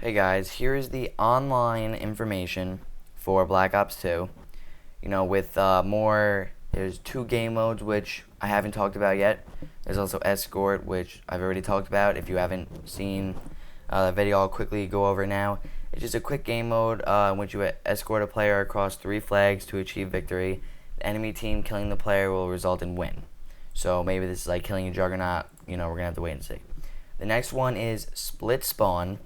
Hey guys, here is the online information for Black Ops 2. With there's two game modes which I haven't talked about yet. There's also Escort, which I've already talked about. If you haven't seen the video, I'll quickly go over it now. It's just a quick game mode in which you escort a player across 3 flags to achieve victory. The enemy team killing the player will result in win. So maybe this is like killing a Juggernaut. We're going to have to wait and see. The next one is Split Spawn,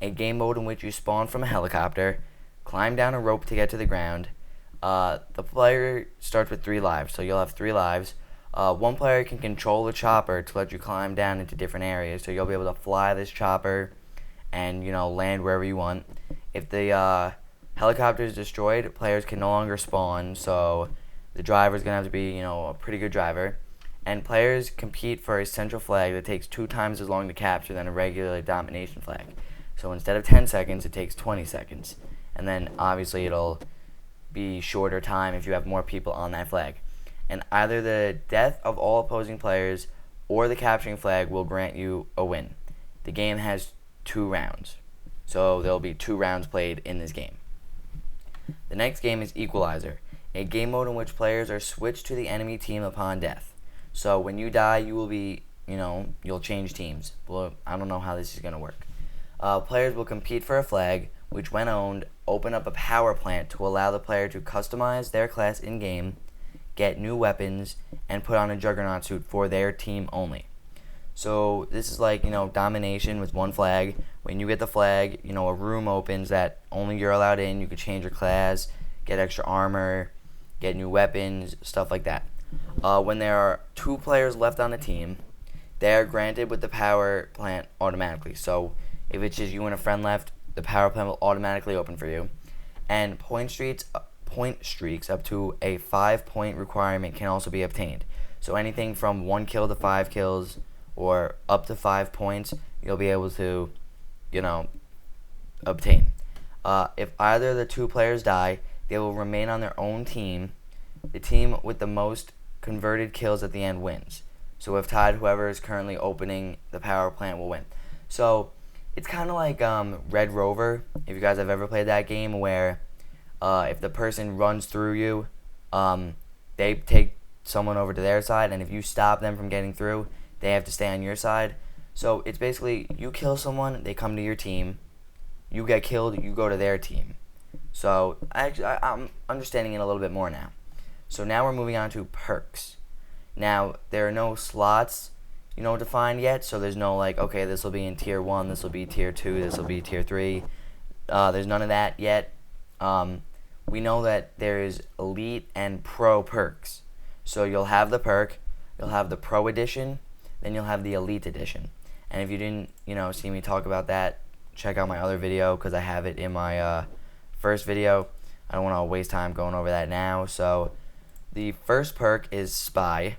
a game mode in which you spawn from a helicopter, climb down a rope to get to the ground. The player starts with 3 lives, so you'll have 3 lives. One player can control the chopper to let you climb down into different areas, so you'll be able to fly this chopper and land wherever you want. If the helicopter is destroyed, players can no longer spawn, so the driver is going to have to be a pretty good driver. And players compete for a central flag that takes 2 times as long to capture than a regular domination flag. So instead of 10 seconds, it takes 20 seconds. And then obviously it'll be shorter time if you have more people on that flag. And either the death of all opposing players or the capturing flag will grant you a win. The game has 2 rounds. So there'll be 2 rounds played in this game. The next game is Equalizer, a game mode in which players are switched to the enemy team upon death. So when you die, you will be, you'll change teams. Well, I don't know how this is going to work. Players will compete for a flag, which when owned, open up a power plant to allow the player to customize their class in-game, get new weapons, and put on a Juggernaut suit for their team only. So this is like, domination with one flag. When you get the flag, a room opens that only you're allowed in. You can change your class, get extra armor, get new weapons, stuff like that. When there are 2 players left on the team, they are granted with the power plant automatically. So if it's just you and a friend left, the power plant will automatically open for you. And point streaks up to a 5-point requirement can also be obtained. So anything from 1 kill to 5 kills or up to 5 points, you'll be able to, obtain. If either of the 2 players die, they will remain on their own team. The team with the most converted kills at the end wins. So if tied, whoever is currently opening the power plant will win. So it's kind of like Red Rover, if you guys have ever played that game, where if the person runs through you, they take someone over to their side, and if you stop them from getting through, they have to stay on your side. So it's basically, you kill someone, they come to your team. You get killed, you go to their team. So I'm understanding it a little bit more now. So now we're moving on to perks. Now, there are no slots, defined yet. So there's no okay, this will be in tier 1, this will be tier 2, this will be tier 3. There's none of that yet. We know that there is elite and pro perks. So you'll have the perk, you'll have the pro edition, then you'll have the elite edition. And if you didn't, see me talk about that, check out my other video because I have it in my first video. I don't want to waste time going over that now. So the first perk is Spy,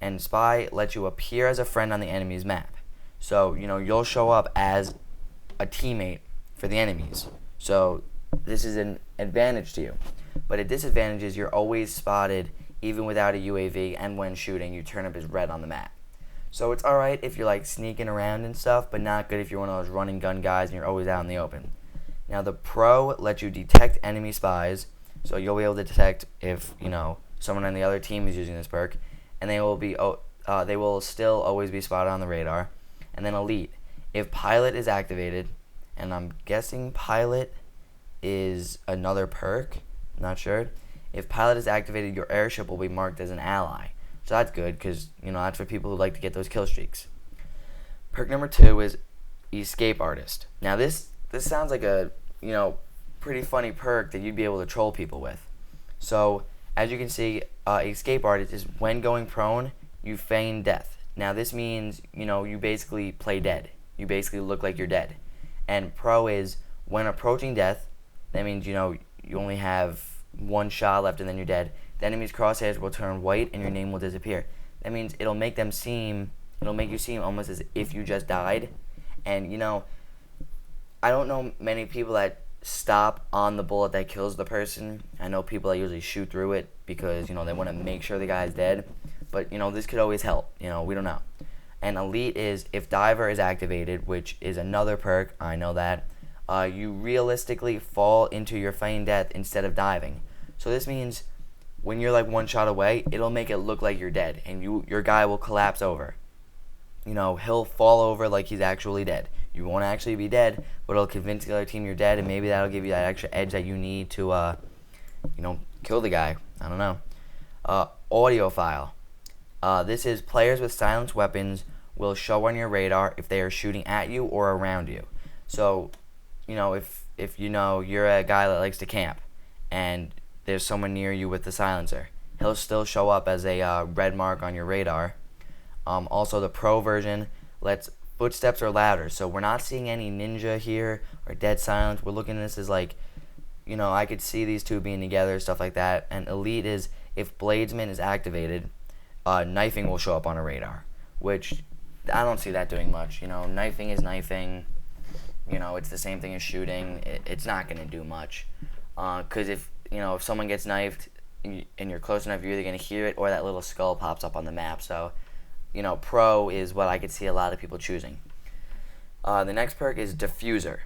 and Spy lets you appear as a friend on the enemy's map. So, you'll show up as a teammate for the enemies. So this is an advantage to you. But a disadvantage is you're always spotted even without a UAV, and when shooting, you turn up as red on the map. So it's alright if you're sneaking around and stuff, but not good if you're one of those running gun guys and you're always out in the open. Now the Pro lets you detect enemy spies, so you'll be able to detect if, someone on the other team is using this perk, and they will still always be spotted on the radar. And then Elite, if Pilot is activated, and I'm guessing Pilot is another perk, not sure. If Pilot is activated, your airship will be marked as an ally. So that's good because, that's for people who like to get those kill streaks. Perk number 2 is Escape Artist. Now this sounds like a, pretty funny perk that you'd be able to troll people with. So as you can see, Escape Artist is when going prone, you feign death. Now this means, you basically play dead. You basically look like you're dead. And Pro is when approaching death, that means, you only have 1 shot left and then you're dead. The enemy's crosshairs will turn white and your name will disappear. That means it'll make you seem almost as if you just died. And, I don't know many people that stop on the bullet that kills the person. I know people that usually shoot through it because, they want to make sure the guy's dead. But, this could always help. We don't know. And Elite is if Diver is activated, which is another perk. I know that. you realistically fall into your feign death instead of diving. So this means when you're like one shot away, it'll make it look like you're dead, and your guy will collapse over. He'll fall over like he's actually dead. You won't actually be dead, but it'll convince the other team you're dead, and maybe that'll give you that extra edge that you need to, kill the guy. I don't know. Audio file. This is players with silenced weapons will show on your radar if they are shooting at you or around you. So, if you're a guy that likes to camp, and there's someone near you with the silencer, he'll still show up as a red mark on your radar. Also, the pro version lets footsteps are louder, so we're not seeing any ninja here or dead silence. We're looking at this as like, I could see these two being together, stuff like that. And elite is if bladesman is activated, knifing will show up on a radar, which I don't see that doing much. Knifing is knifing. It's the same thing as shooting. It's not going to do much, because if someone gets knifed and you're close enough, you're either going to hear it or that little skull pops up on the map. So pro is what I could see a lot of people choosing. The next perk is Diffuser.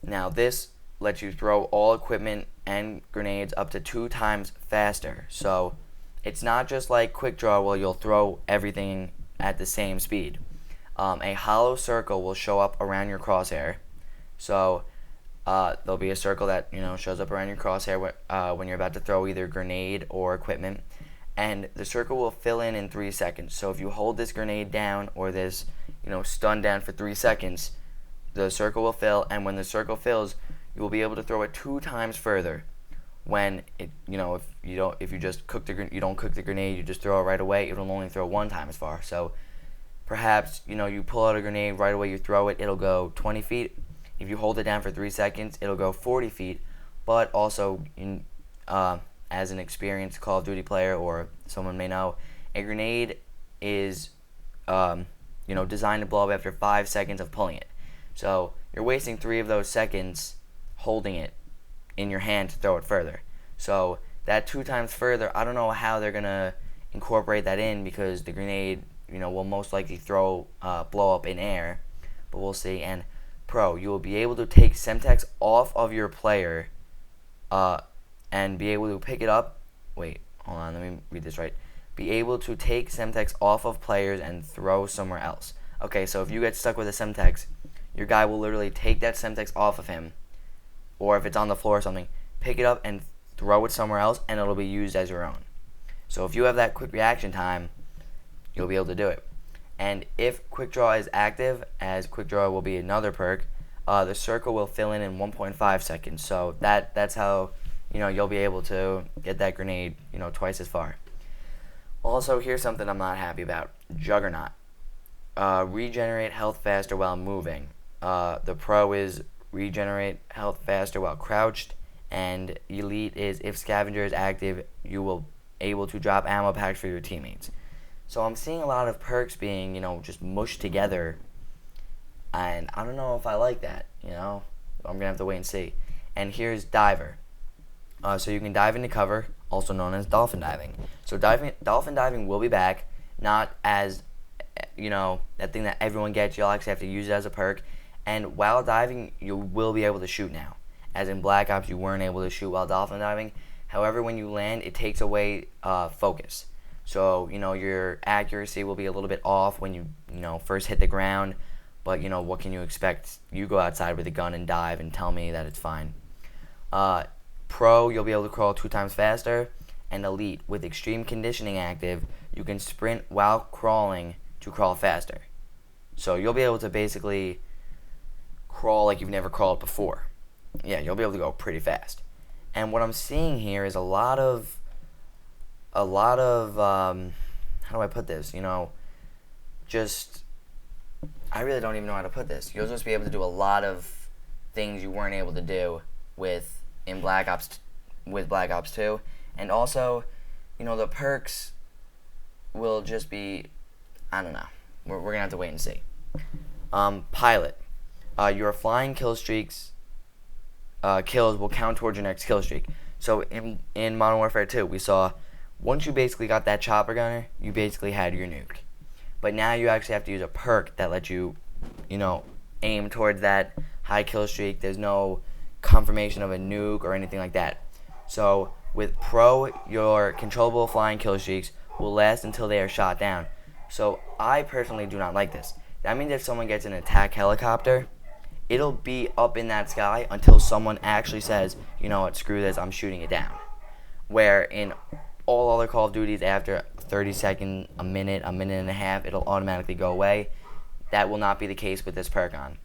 Now this lets you throw all equipment and grenades up to 2 times faster. So it's not just like quick draw where you'll throw everything at the same speed. A hollow circle will show up around your crosshair. So there'll be a circle that shows up around your crosshair when you're about to throw either grenade or equipment. And the circle will fill in 3 seconds. So if you hold this grenade down or this, stun down for 3 seconds, the circle will fill. And when the circle fills, you will be able to throw it 2 times further. When if you don't cook the grenade, you just throw it right away. It will only throw 1 time as far. So perhaps you pull out a grenade right away, you throw it, it'll go 20 feet. If you hold it down for 3 seconds, it'll go 40 feet. But also as an experienced Call of Duty player, or someone may know, a grenade is designed to blow up after 5 seconds of pulling it. So you're wasting 3 of those seconds holding it in your hand to throw it further. So that 2 times further, I don't know how they're gonna incorporate that in, because the grenade will most likely blow up in air, but we'll see. And pro, you will be able to take Semtex off of your player and be able to pick it up. Wait, hold on, let me read this right. Be able to take Semtex off of players and throw somewhere else. Okay, so if you get stuck with a Semtex, your guy will literally take that Semtex off of him, or if it's on the floor or something, pick it up and throw it somewhere else, and it'll be used as your own. So if you have that quick reaction time, you'll be able to do it. And if quick draw is active, as quick draw will be another perk, the circle will fill in 1.5 seconds. So that's how you'll be able to get that grenade twice as far. Also, here's something I'm not happy about. Juggernaut. Regenerate health faster while moving. The pro is regenerate health faster while crouched, and elite is if scavenger is active, you will able to drop ammo packs for your teammates. So I'm seeing a lot of perks being just mushed together, and I don't know if I like that. I'm gonna have to wait and see. And here's diver. So you can dive into cover, also known as dolphin diving. So dolphin diving will be back, not as that thing that everyone gets. You'll actually have to use it as a perk. And while diving, you will be able to shoot now. As in Black Ops, you weren't able to shoot while dolphin diving. However, when you land, it takes away focus. So your accuracy will be a little bit off when you first hit the ground. But what can you expect? You go outside with a gun and dive and tell me that it's fine. Pro, you'll be able to crawl 2 times faster. And elite, with extreme conditioning active, you can sprint while crawling to crawl faster. So you'll be able to basically crawl like you've never crawled before. Yeah, you'll be able to go pretty fast. And what I'm seeing here is a lot of how do I put this? I really don't even know how to put this. You'll just be able to do a lot of things you weren't able to do with Black Ops 2. And also, the perks will just be, I don't know. We're going to have to wait and see. Pilot. Your flying kill streaks, kills will count towards your next kill streak. So in Modern Warfare 2, we saw once you basically got that chopper gunner, you basically had your nuke. But now you actually have to use a perk that lets you, aim towards that high kill streak. There's no confirmation of a nuke or anything like that. So with Pro, your controllable flying kill streaks will last until they are shot down. So I personally do not like this. That means if someone gets an attack helicopter, it'll be up in that sky until someone actually says, you know what, screw this, I'm shooting it down. Where in all other Call of Duties, after 30 seconds, a minute and a half, it'll automatically go away. That will not be the case with this perk on.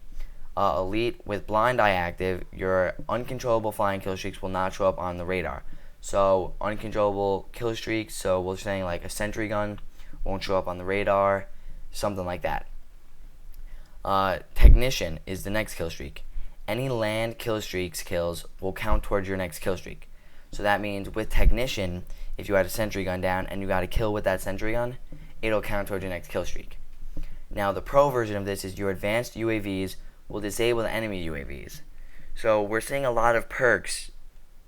Elite, with Blind Eye active, your uncontrollable flying kill streaks will not show up on the radar. So uncontrollable kill streaks, so we're saying like a sentry gun, won't show up on the radar, something like that. Technician is the next kill streak. Any land kill streaks kills will count towards your next kill streak. So that means with Technician, if you had a sentry gun down and you got a kill with that sentry gun, it'll count towards your next kill streak. Now the Pro version of this is your advanced UAVs will disable the enemy UAVs. So we're seeing a lot of perks,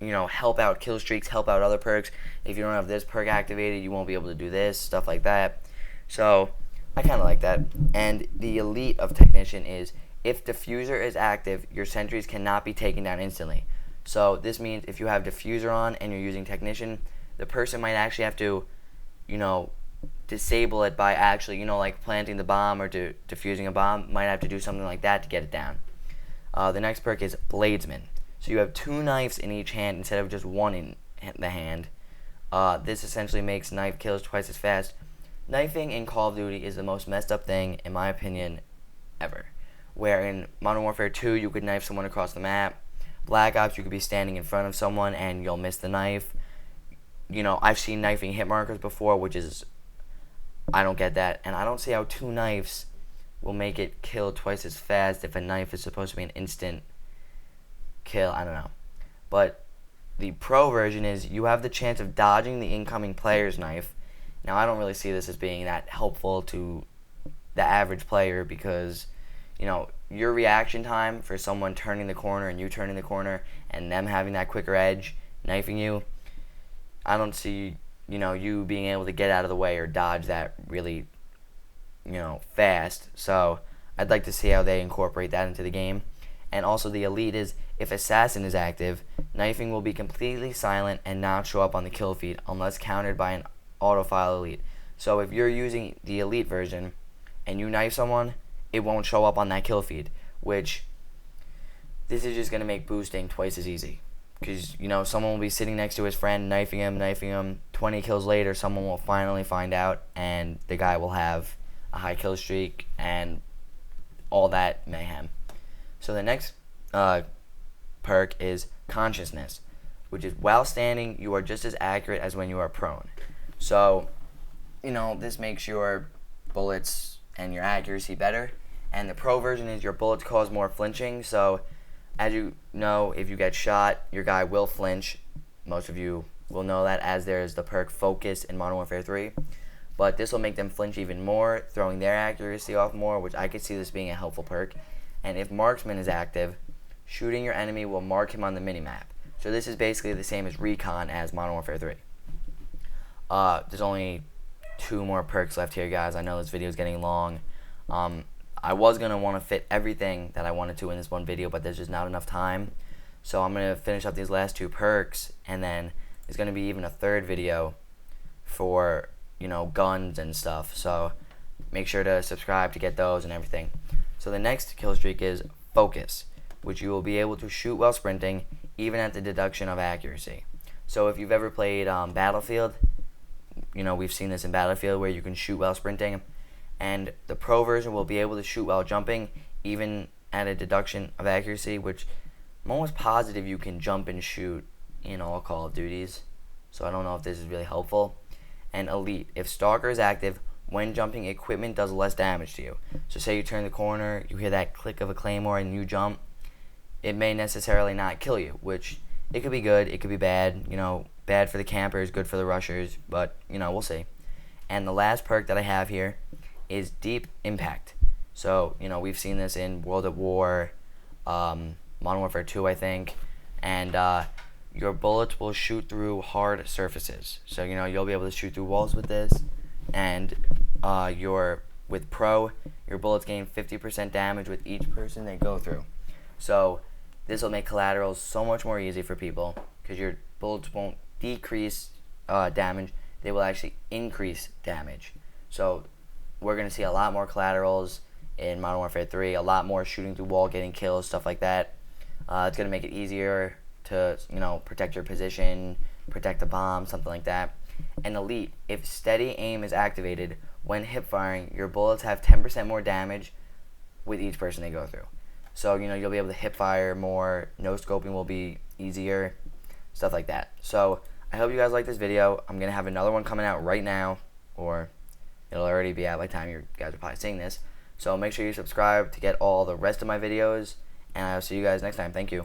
help out kill streaks, help out other perks. If you don't have this perk activated, you won't be able to do this, stuff like that. So I kind of like that. And the elite of Technician is if Diffuser is active, your sentries cannot be taken down instantly. So this means if you have Diffuser on and you're using Technician, the person might actually have to, disable it by actually, like planting the bomb or defusing a bomb. Might have to do something like that to get it down. The next perk is Bladesman. So you have 2 knives in each hand instead of just 1 in the hand. This essentially makes knife kills twice as fast. Knifing in Call of Duty is the most messed up thing, in my opinion, ever. Where in Modern Warfare 2, you could knife someone across the map. Black Ops, you could be standing in front of someone and you'll miss the knife. I've seen knifing hit markers before, which is, I don't get that. And I don't see how 2 knives will make it kill twice as fast if a knife is supposed to be an instant kill. I don't know. But the Pro version is you have the chance of dodging the incoming player's knife. Now, I don't really see this as being that helpful to the average player because, your reaction time for someone turning the corner and you turning the corner and them having that quicker edge, knifing you, I don't see, you being able to get out of the way or dodge that really, fast. So I'd like to see how they incorporate that into the game. And also the elite is if Assassin is active, knifing will be completely silent and not show up on the kill feed unless countered by an autofile elite. So if you're using the elite version and you knife someone, it won't show up on that kill feed, which this is just going to make boosting twice as easy. Because, someone will be sitting next to his friend, knifing him. 20 kills later, someone will finally find out, and the guy will have a high kill streak and all that mayhem. So the next perk is Consciousness, which is while standing, you are just as accurate as when you are prone. So, this makes your bullets and your accuracy better. And the Pro version is your bullets cause more flinching. So, as you know, if you get shot, your guy will flinch. Most of you will know that, as there is the perk Focus in Modern Warfare 3. But this will make them flinch even more, throwing their accuracy off more, which I could see this being a helpful perk. And if Marksman is active, shooting your enemy will mark him on the minimap. So this is basically the same as Recon as Modern Warfare 3. There's only 2 more perks left here, guys. I know this video is getting long. I was going to want to fit everything that I wanted to in this one video, but there's just not enough time. So I'm going to finish up these last 2 perks, and then there's going to be even a 3rd video for, guns and stuff. So make sure to subscribe to get those and everything. So the next kill streak is Focus, which you will be able to shoot while sprinting, even at the deduction of accuracy. So if you've ever played Battlefield, we've seen this in Battlefield where you can shoot while sprinting. And the Pro version will be able to shoot while jumping, even at a deduction of accuracy, which I'm almost positive you can jump and shoot in all Call of Duties. So I don't know if this is really helpful. And Elite, if Stalker is active, when jumping, equipment does less damage to you. So say you turn the corner, you hear that click of a claymore and you jump, it may necessarily not kill you, which it could be good, it could be bad. Bad for the campers, good for the rushers, but, we'll see. And the last perk that I have here is Deep Impact. So, we've seen this in World at War, Modern Warfare 2, I think, and your bullets will shoot through hard surfaces. So, you'll be able to shoot through walls with this, and your with Pro, your bullets gain 50% damage with each person they go through. So this will make collaterals so much more easy for people because your bullets won't decrease damage, they will actually increase damage. So we're going to see a lot more collaterals in Modern Warfare 3, a lot more shooting through wall, getting kills, stuff like that. It's going to make it easier to, protect your position, protect the bomb, something like that. And Elite, if steady aim is activated, when hip firing, your bullets have 10% more damage with each person they go through. So, you'll be able to hip fire more, no scoping will be easier, stuff like that. So, I hope you guys like this video. I'm going to have another one coming out right now, or it'll already be out by the time you guys are probably seeing this. So make sure you subscribe to get all the rest of my videos, and I'll see you guys next time. Thank you.